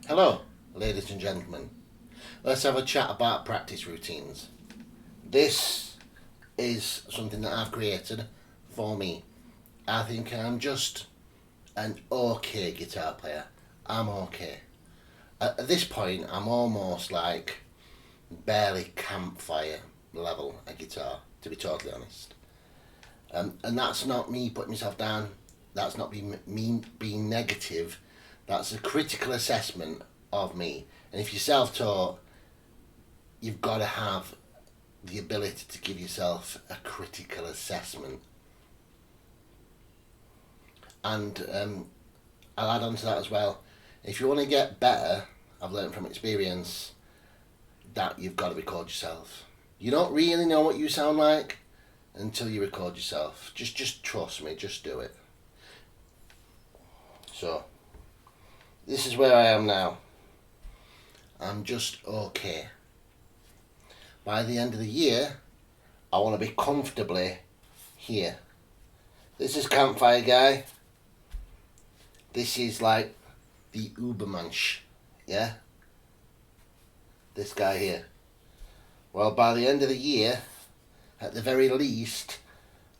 Hello, ladies and gentlemen. Let's have a chat about practice routines. This is something that I've created for me. I think I'm just an okay guitar player. I'm okay. At this point, I'm almost like barely campfire level a guitar, to be totally honest. And that's not me putting myself down. That's not me being negative. That's a critical assessment of me. And if you're self-taught, you've got to have the ability to give yourself a critical assessment. And I'll add on to that as well. If you want to get better, I've learned from experience that you've got to record yourself. You don't really know what you sound like until you record yourself. Just trust me, just do it. So, this is where I am now. I'm just okay. By the end of the year, I want to be comfortably here. This is Campfire Guy. This is like the Ubermensch, yeah? This guy here. Well, by the end of the year, at the very least,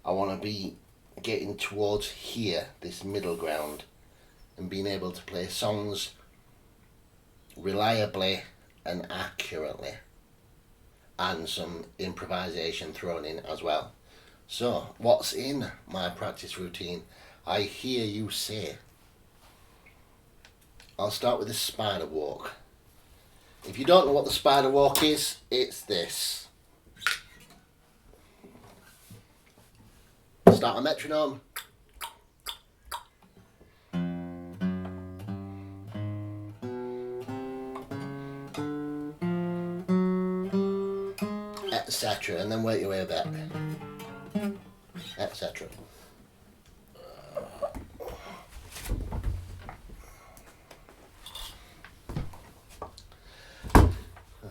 I want to be getting towards here, this middle ground, and being able to play songs reliably and accurately, and some improvisation thrown in as well. So, what's in my practice routine? I hear you say. I'll start with the spider walk. If you don't know what the spider walk is, it's this. Start a metronome. Etc. And then work your way back. Etc.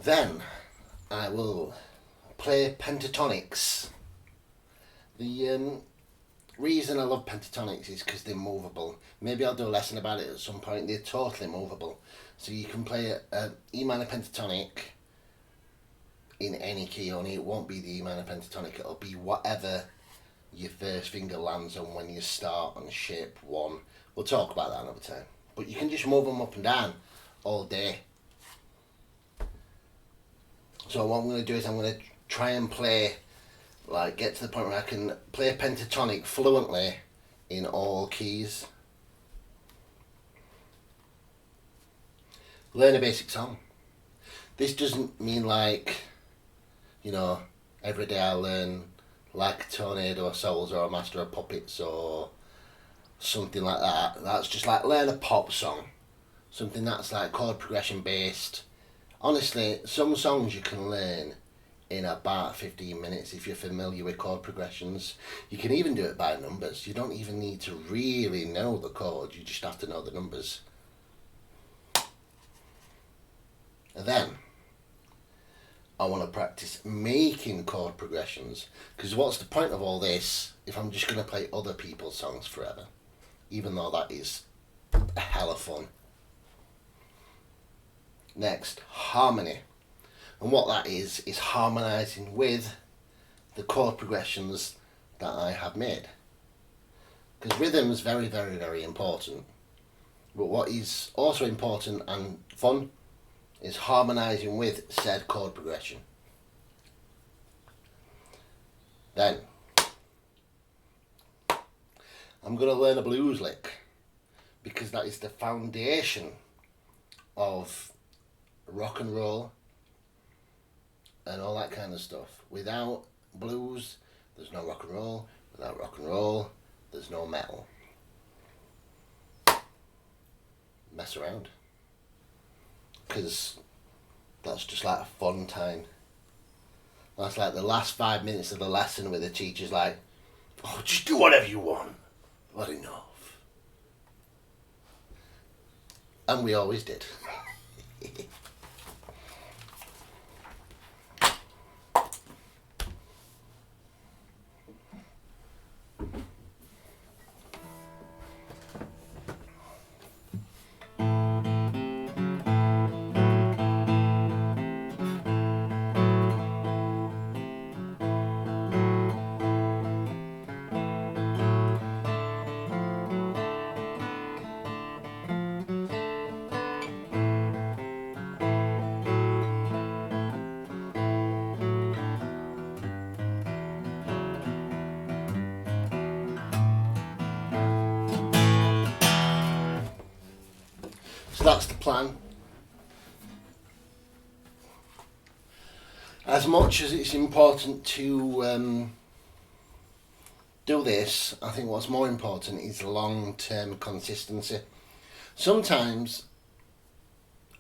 Then I will play pentatonics. The reason I love pentatonics is because they're movable. Maybe I'll do a lesson about it at some point. They're totally movable. So you can play an E minor pentatonic in any key, only it won't be the E minor pentatonic. It'll be whatever your first finger lands on when you start on shape 1. We'll talk about that another time. But you can just move them up and down all day. So what I'm going to do is I'm going to try and play, like get to the point where I can play a pentatonic fluently in all keys. Learn a basic song. This doesn't mean like, every day I learn like Tornado Souls or a Master of Puppets or something like that. That's just like learn a pop song. Something that's like chord progression based. Honestly, some songs you can learn in about 15 minutes if you're familiar with chord progressions. You can even do it by numbers. You don't even need to really know the chord, you just have to know the numbers. And then, I want to practice making chord progressions, because what's the point of all this if I'm just going to play other people's songs forever? Even though that is a hell of fun. Next, harmony. And what that is harmonising with the chord progressions that I have made. Because rhythm is very, very, very important. But what is also important and fun is harmonising with said chord progression. Then, I'm going to learn a blues lick, because that is the foundation of rock and roll and all that kind of stuff. Without blues, there's no rock and roll. Without rock and roll, there's no metal. Mess around. Because that's just like a fun time. That's like the last 5 minutes of the lesson where the teacher's like, oh, just do whatever you want. What enough. And we always did. So that's the plan. As much as it's important to do this, I think what's more important is long-term consistency. Sometimes,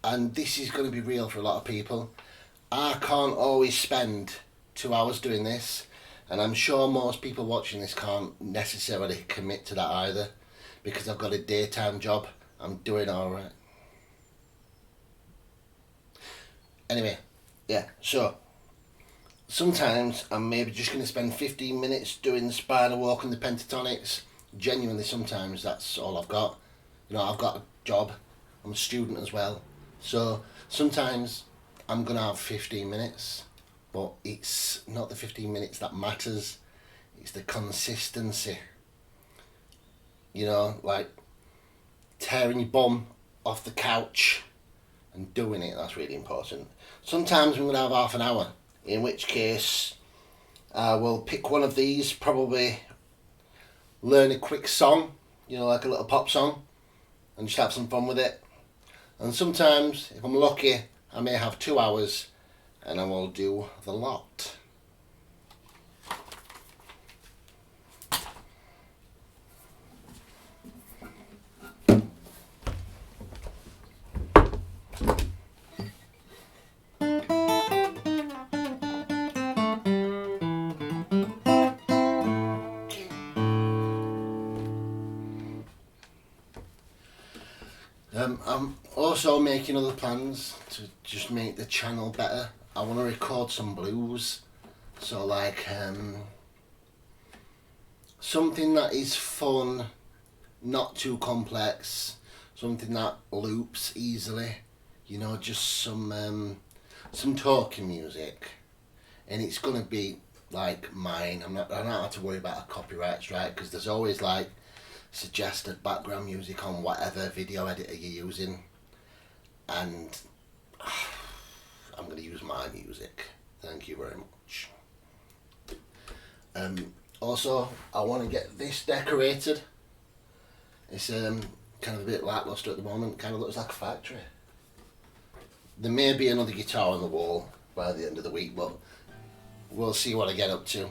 and this is going to be real for a lot of people, I can't always spend 2 hours doing this, and I'm sure most people watching this can't necessarily commit to that either, because I've got a daytime job. I'm doing alright. Anyway, yeah, so sometimes I'm maybe just going to spend 15 minutes doing the spider walk and the pentatonics. Genuinely, sometimes that's all I've got. You know, I've got a job, I'm a student as well. So sometimes I'm going to have 15 minutes, but it's not the 15 minutes that matters, it's the consistency. You know, like tearing your bum off the couch and doing it, that's really important. Sometimes I'm going to have half an hour, in which case I will pick one of these, probably learn a quick song, you know, like a little pop song, and just have some fun with it. And sometimes, if I'm lucky, I may have 2 hours and I will do the lot. I'm also making other plans to just make the channel better. I want to record some blues, so like something that is fun, not too complex, something that loops easily, you know, just some talking music, and it's gonna be like mine. I don't have to worry about a copyright strike, because there's always like suggested background music on whatever video editor you're using, and I'm going to use my music. Thank you very much. Also, I want to get this decorated. It's kind of a bit lackluster at the moment, kind of looks like a factory. There may be another guitar on the wall by the end of the week, but we'll see what I get up to.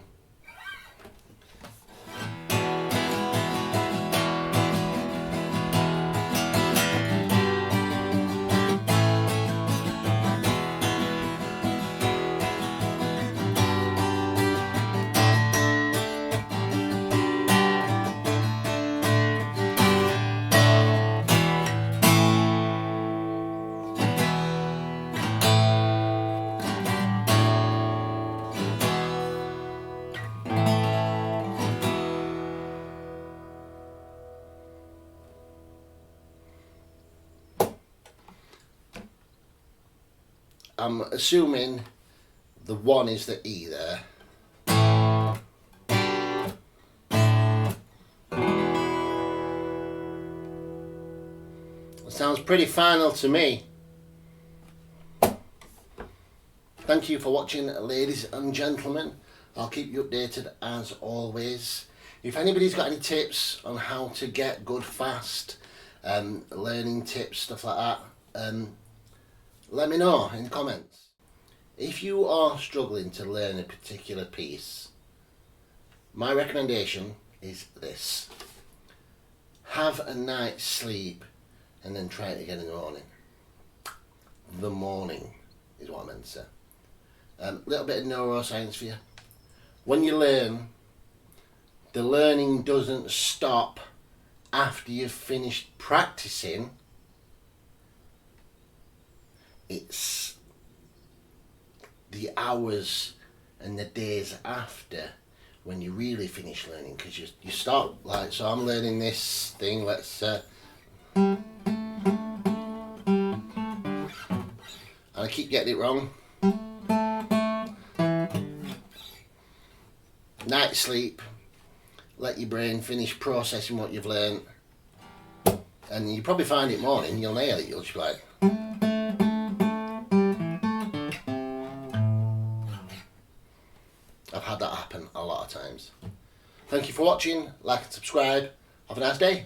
I'm assuming the 1 is the E there. That sounds pretty final to me. Thank you for watching, ladies and gentlemen. I'll keep you updated as always. If anybody's got any tips on how to get good fast, learning tips, stuff like that, let me know in the comments. If you are struggling to learn a particular piece, my recommendation is this. Have a night's sleep and then try it again in the morning. The morning is what I meant to say. A little bit of neuroscience for you. When you learn, the learning doesn't stop after you've finished practicing. It's the hours and the days after when you really finish learning, because you start, like, so I'm learning this thing, let's and I keep getting it wrong. Night sleep, let your brain finish processing what you've learned, and you probably find it morning, you'll nail it, you'll just be like, I've had that happen a lot of times. Thank you for watching, like and subscribe, have a nice day.